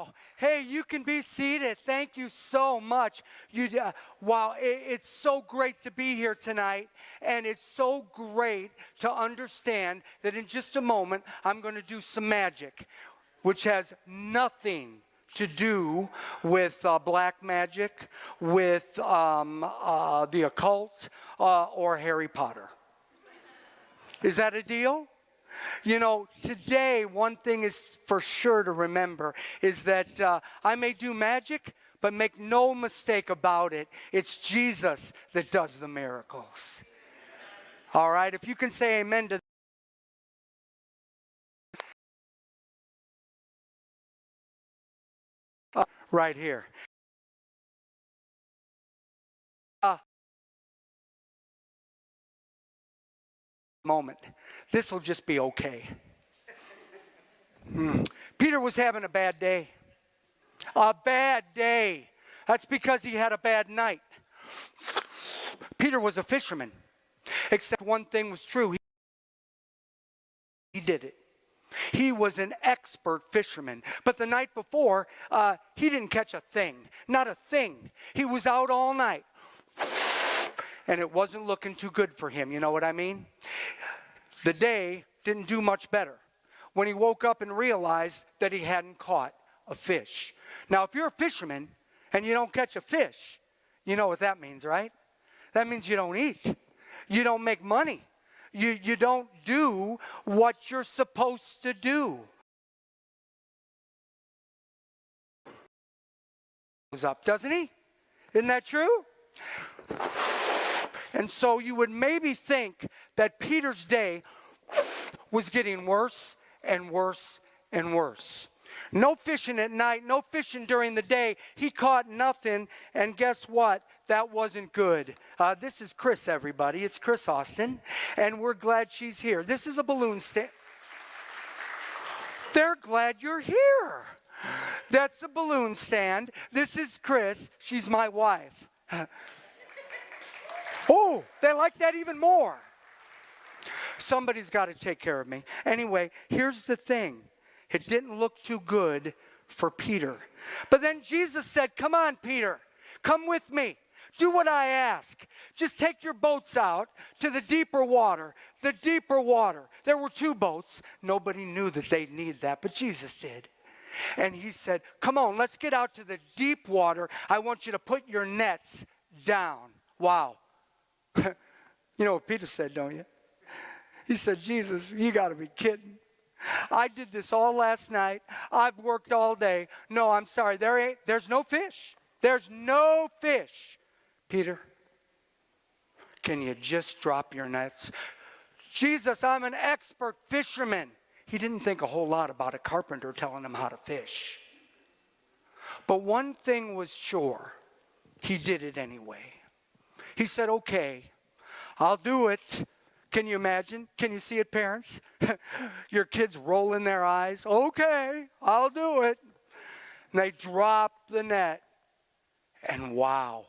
Wow. Hey, you can be seated. Thank you so much. Wow, it's so great to be here tonight. And it's so great to understand that in just a moment, I'm going to do some magic, which has nothing to do with black magic, with the occult, or Harry Potter. Is that a deal? You know, today, one thing is for sure to remember is that I may do magic, but make no mistake about it, it's Jesus that does the miracles. All right, if you can say amen to right here. Moment. This will just be okay. Peter was having a bad day. A bad day. That's because he had a bad night. Peter was a fisherman. Except one thing was true. He did it. He was an expert fisherman. But the night before, he didn't catch a thing. Not a thing. He was out all night. And it wasn't looking too good for him. You know what I mean? The day didn't do much better when he woke up and realized that he hadn't caught a fish. Now, if you're a fisherman and you don't catch a fish, you know what that means, right? That means you don't eat. You don't make money. You don't do what you're supposed to do. Goes up, doesn't he? Isn't that true? And so you would maybe think that Peter's day was getting worse and worse and worse. No fishing at night, no fishing during the day. He caught nothing, and guess what? That wasn't good. This is Chris, everybody. It's Chris Austin, and we're glad she's here. This is a balloon stand. They're glad you're here. That's a balloon stand. This is Chris. She's my wife. Oh, they like that even more. Somebody's got to take care of me. Anyway, here's the thing. It didn't look too good for Peter. But then Jesus said, come on, Peter. Come with me. Do what I ask. Just take your boats out to the deeper water. The deeper water. There were 2 boats. Nobody knew that they'd need that, but Jesus did. And he said, come on, let's get out to the deep water. I want you to put your nets down. Wow. You know what Peter said, don't you? He said, Jesus, you got to be kidding. I did this all last night. I've worked all day. No, I'm sorry. There's no fish. There's no fish. Peter, can you just drop your nets? Jesus, I'm an expert fisherman. He didn't think a whole lot about a carpenter telling him how to fish. But one thing was sure. He did it anyway. He said, okay, I'll do it. Can you imagine? Can you see it, parents? Your kids rolling their eyes. Okay, I'll do it. And they dropped the net. And wow.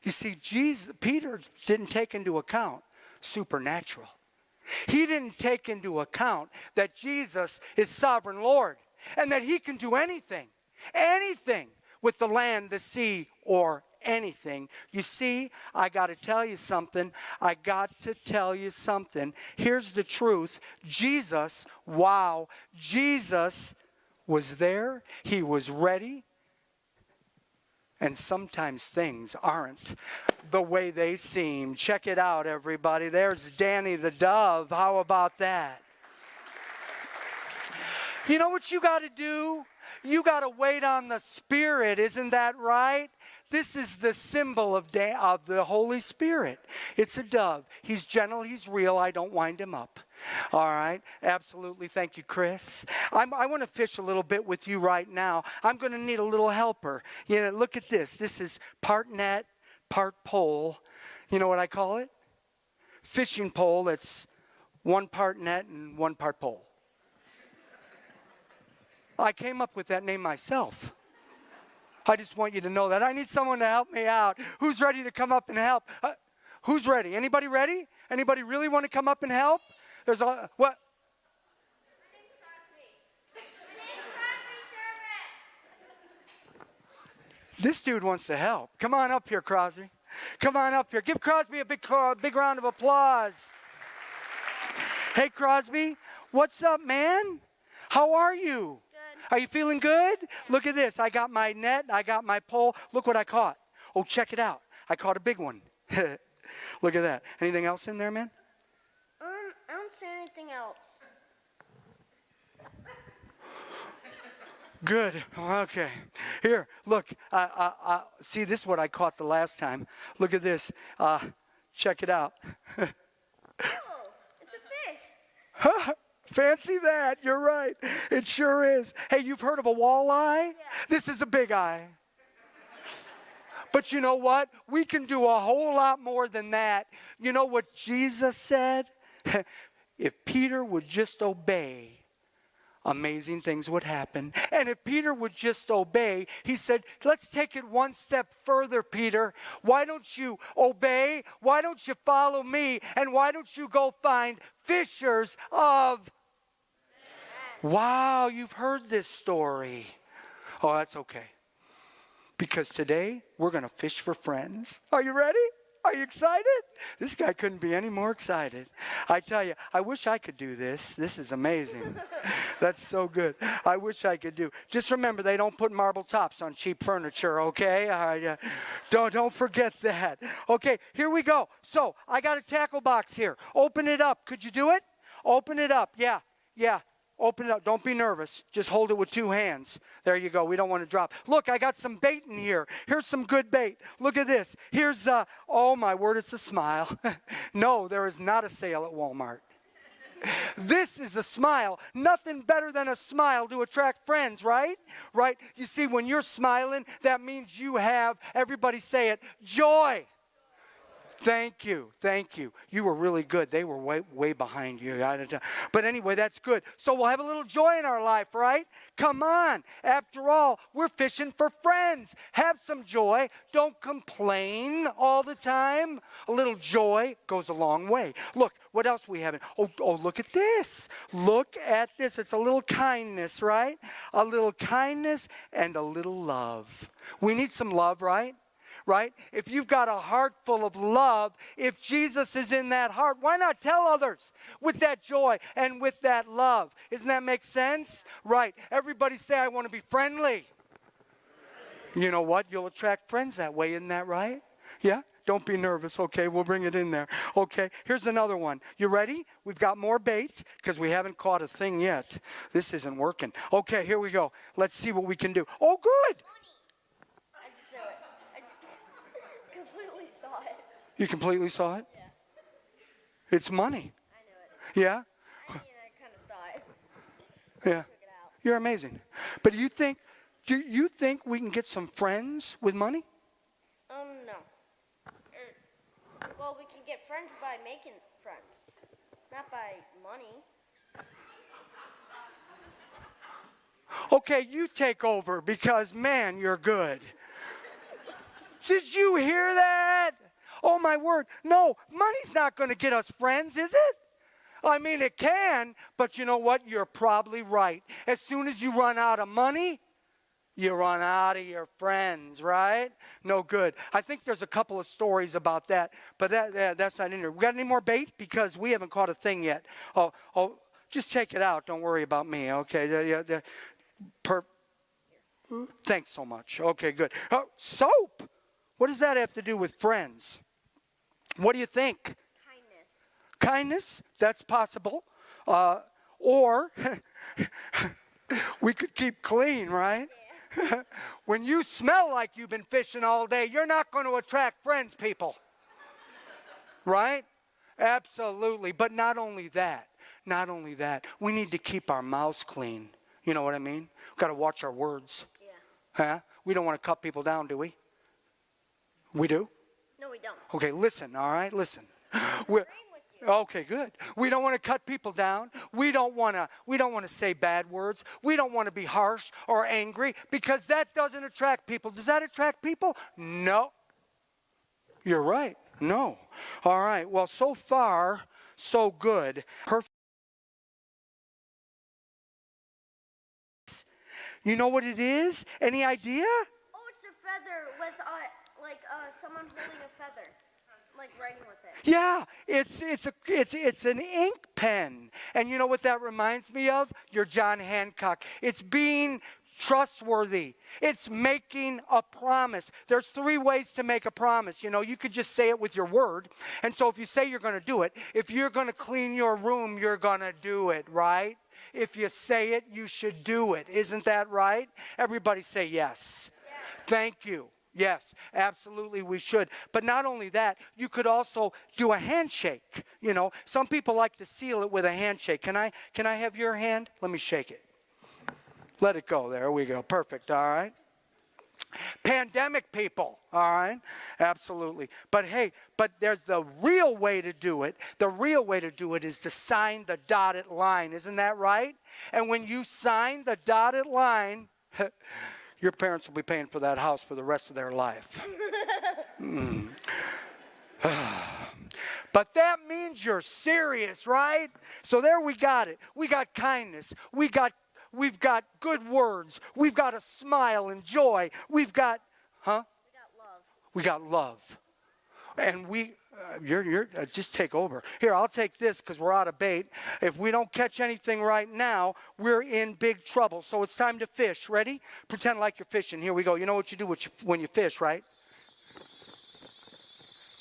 You see, Peter didn't take into account supernatural. He didn't take into account that Jesus is sovereign Lord and that he can do anything with the land, the sea, or anything. You see, I got to tell you something. Here's the truth. Jesus was there. He was ready. And sometimes things aren't the way they seem. Check it out, everybody. There's Danny the dove. How about that? You know what you got to do? You got to wait on the Spirit. Isn't that right? This is the symbol of the Holy Spirit. It's a dove. He's gentle. He's real. I don't wind him up. All right. Absolutely. Thank you, Chris. I want to fish a little bit with you right now. I'm going to need a little helper. You know, look at this. This is part net, part pole. You know what I call it? Fishing pole. It's 1 part net and 1 part pole. I came up with that name myself. I just want you to know that. I need someone to help me out. Who's ready to come up and help? Who's ready? Anybody ready? Anybody really want to come up and help? There's a, what? This dude wants to help. Come on up here, Crosby. Come on up here. Give Crosby a big round of applause. Hey, Crosby, what's up, man? How are you? Good. Are you feeling good? Yeah. Look at this. I got my net. I got my pole. Look what I caught. Oh, check it out. I caught a big one. Look at that. Anything else in there, man? I don't see anything else. Good. Okay. Here, look. See, this is what I caught the last time. Look at this. Check it out. Oh, it's a fish. Fancy that. You're right. It sure is. Hey, you've heard of a walleye? Yeah. This is a big eye. But you know what? We can do a whole lot more than that. You know what Jesus said? If Peter would just obey, amazing things would happen. And if Peter would just obey, he said, let's take it one step further, Peter. Why don't you obey? Why don't you follow me? And why don't you go find fishers of... Wow, you've heard this story. Oh, that's okay. Because today, we're going to fish for friends. Are you ready? Are you excited? This guy couldn't be any more excited. I tell you, I wish I could do this. This is amazing. That's so good. I wish I could do. Just remember, they don't put marble tops on cheap furniture, okay? Don't forget that. Okay, here we go. So, I got a tackle box here. Open it up. Could you do it? Open it up. Yeah. Open it up. Don't be nervous. Just hold it with two hands. There you go. We don't want to drop. Look, I got some bait in here. Here's some good bait. Look at this. Here's, oh my word, it's a smile. No, there is not a sale at Walmart. This is a smile. Nothing better than a smile to attract friends, right? Right? You see, when you're smiling, that means you have, everybody say it, joy. Thank you. You were really good. They were way behind you. But anyway, that's good. So we'll have a little joy in our life, right? Come on. After all, we're fishing for friends. Have some joy. Don't complain all the time. A little joy goes a long way. Look, what else we have? Oh, look at this. Look at this. It's a little kindness, right? A little kindness and a little love. We need some love, right? Right? If you've got a heart full of love, if Jesus is in that heart, why not tell others with that joy and with that love? Doesn't that make sense? Right. Everybody say, I want to be friendly. You know what? You'll attract friends that way. Isn't that right? Yeah? Don't be nervous. Okay, we'll bring it in there. Okay, here's another one. You ready? We've got more bait because we haven't caught a thing yet. This isn't working. Okay, here we go. Let's see what we can do. Oh, good. Saw it. You completely saw it? Yeah. It's money. I knew it. Yeah? I kind of saw it. Yeah. Took it out. You're amazing. But do you think we can get some friends with money? No. Well, we can get friends by making friends, not by money. Okay, you take over because, man, you're good. Did you hear that? Oh, my word. No, money's not going to get us friends, is it? I mean, it can, but you know what? You're probably right. As soon as you run out of money, you run out of your friends, right? No good. I think there's a couple of stories about that, but that's not in here. We got any more bait? Because we haven't caught a thing yet. Oh, just take it out. Don't worry about me, okay? Thanks so much. Okay, good. Soap. What does that have to do with friends? What do you think? Kindness? That's possible. Or we could keep clean, right? Yeah. When you smell like you've been fishing all day, you're not going to attract friends, people. Right? Absolutely. But not only that, we need to keep our mouths clean. You know what I mean? We've got to watch our words. Yeah. Huh? We don't want to cut people down, do we? We do? No, we don't. Okay, listen, all right? Listen. Okay, good. We don't want to cut people down. We don't want to say bad words. We don't want to be harsh or angry because that doesn't attract people. Does that attract people? No. You're right. No. All right. Well, so far, so good. Perfect. You know what it is? Any idea? Oh, it's a feather with like someone holding a feather, like writing with it. Yeah, it's an ink pen. And you know what that reminds me of? Your John Hancock. It's being trustworthy. It's making a promise. There's 3 ways to make a promise. You know, you could just say it with your word. And so if you say you're going to do it, if you're going to clean your room, you're going to do it, right? If you say it, you should do it. Isn't that right? Everybody say yes. Thank you. Yes, absolutely we should. But not only that, you could also do a handshake. You know, some people like to seal it with a handshake. Can I have your hand? Let me shake it. Let it go. There we go. Perfect. All right. Pandemic people. All right. Absolutely. But hey, there's the real way to do it. The real way to do it is to sign the dotted line. Isn't that right? And when you sign the dotted line, your parents will be paying for that house for the rest of their life. But that means you're serious, right? So there we got it. We got kindness. We've got good words. We've got a smile and joy. We've got, huh? We got love. And you're just take over. Here, I'll take this because we're out of bait. If we don't catch anything right now, we're in big trouble. So it's time to fish. Ready? Pretend like you're fishing. Here we go. You know what you do when you fish, right?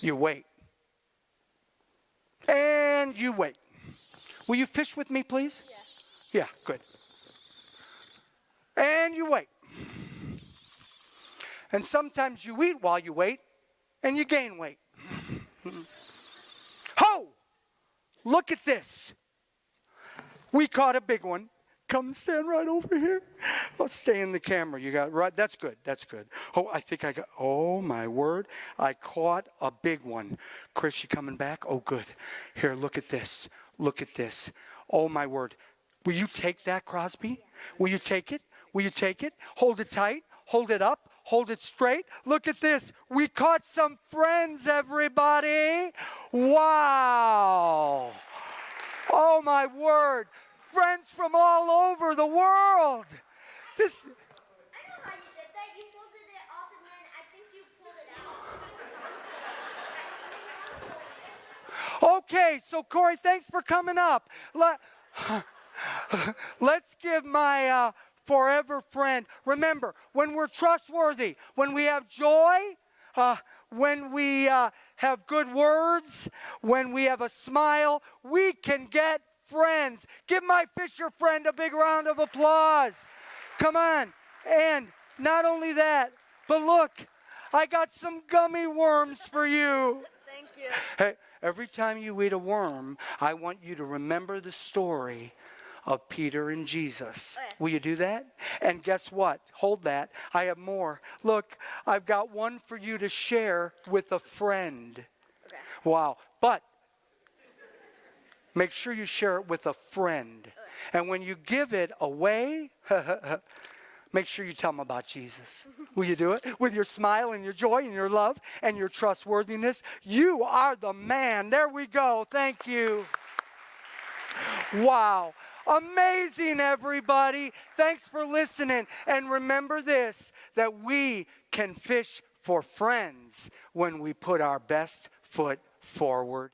You wait. And you wait. Will you fish with me, please? Yeah, good. And you wait. And sometimes you eat while you wait, and you gain weight. Ho! Look at this. We caught a big one. Come stand right over here. Let's stay in the camera. You got right. That's good. That's good. Oh, I think I got. Oh my word! I caught a big one. Chris, you coming back? Oh, good. Here, look at this. Look at this. Oh my word! Will you take that, Crosby? Will you take it? Will you take it? Hold it tight. Hold it up. Hold it straight. Look at this. We caught some friends, everybody. Wow. Oh, my word. Friends from all over the world. This. I know how you did that. You folded it up and then I think you pulled it out. Okay, so Corey, thanks for coming up. Let's give my forever friend. Remember, when we're trustworthy, when we have joy, when we have good words, when we have a smile, we can get friends. Give my fisher friend a big round of applause. Come on. And not only that, but look, I got some gummy worms for you. Thank you. Hey, every time you eat a worm, I want you to remember the story of Peter and Jesus. Okay. Will you do that? And guess what? Hold that. I have more. Look, I've got one for you to share with a friend. Okay. Wow. But make sure you share it with a friend. Okay. And when you give it away, make sure you tell them about Jesus. Will you do it? With your smile and your joy and your love and your trustworthiness. You are the man. There we go. Thank you. Wow. Amazing, everybody. Thanks for listening. And remember this, that we can fish for friends when we put our best foot forward.